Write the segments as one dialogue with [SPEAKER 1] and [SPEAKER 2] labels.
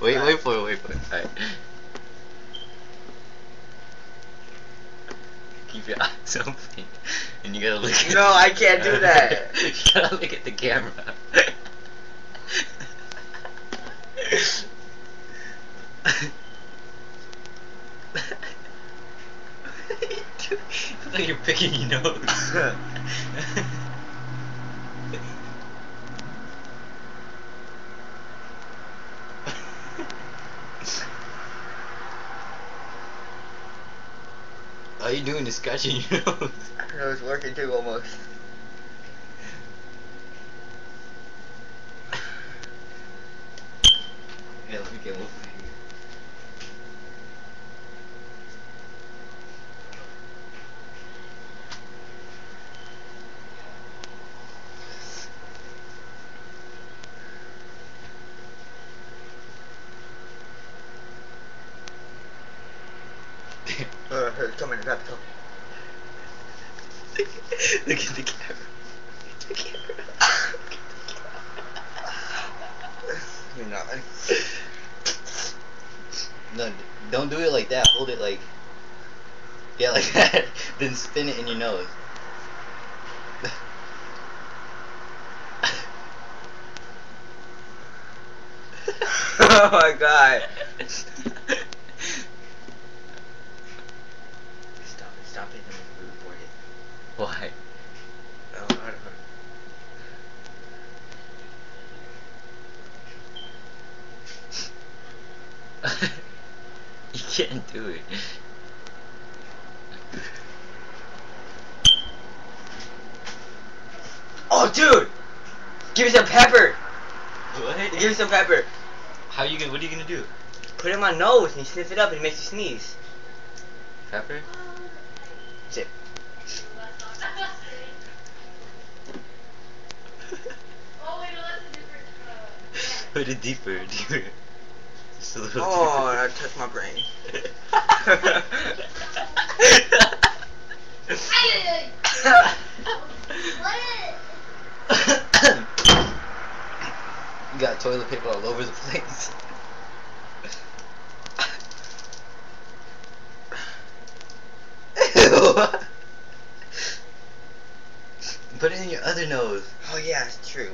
[SPEAKER 1] Wait for it, Alright. Keep your eyes open. And you gotta look at
[SPEAKER 2] No, I can't do that.
[SPEAKER 1] You gotta look at the camera. It's like you're picking your nose. All you doing is scratching your nose.
[SPEAKER 2] It was working too almost.
[SPEAKER 1] Yeah, let me get over here.
[SPEAKER 2] It's coming, it's about to come.
[SPEAKER 1] Look at the camera. The camera.
[SPEAKER 2] You're not.
[SPEAKER 1] No, don't do it like that. Hold it like, yeah, like that. Then spin it in your nose.
[SPEAKER 2] Oh my god. Stop it and report it.
[SPEAKER 1] Why?
[SPEAKER 2] Oh, I don't know.
[SPEAKER 1] You can't do it.
[SPEAKER 2] Oh, dude! Give me some pepper!
[SPEAKER 1] What?
[SPEAKER 2] Give me some pepper!
[SPEAKER 1] How you gonna? What are you gonna do?
[SPEAKER 2] Put it in my nose and you sniff it up and it makes you sneeze.
[SPEAKER 1] Pepper?
[SPEAKER 2] That's it.
[SPEAKER 1] Put it deeper. Just a little
[SPEAKER 2] Oh,
[SPEAKER 1] deeper.
[SPEAKER 2] that touched my brain.
[SPEAKER 1] You got toilet paper all over the place. Ew. Put it in your other nose.
[SPEAKER 2] Oh yeah, it's true.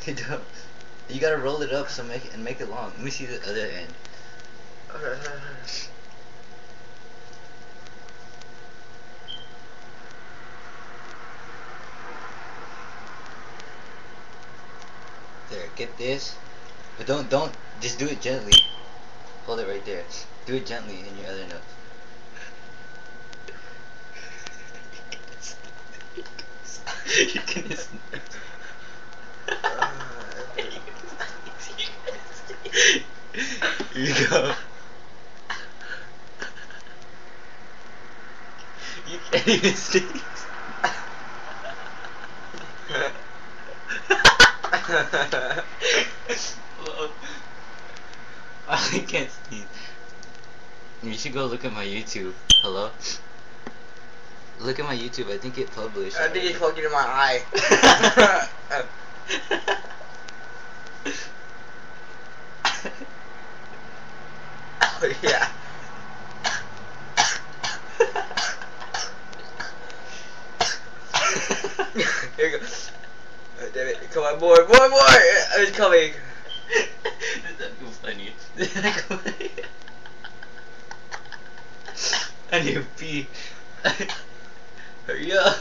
[SPEAKER 1] You don't. You gotta roll it up so make it long. Let me see the other end. There, get this. But don't just do it gently. Hold it right there. Do it gently in your other nose. You're gonna sneeze. Here you go. You can't even sneeze. I can't sneeze. You should go look at my YouTube. Hello? Look at my YouTube. I think it published.
[SPEAKER 2] I think it's poking in my eye. Oh yeah. Here you go. Oh, damn it. Come on, more. It's coming.
[SPEAKER 1] Does that feel funny? Does that go funny? I need to pee. Hurry up.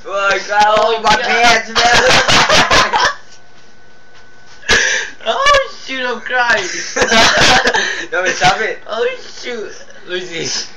[SPEAKER 2] Oh my god, oh my pants, man. Look at my pants.
[SPEAKER 1] Oh shoot, I'm crying.
[SPEAKER 2] You want me to stop it?
[SPEAKER 1] Oh shoot. Let me see.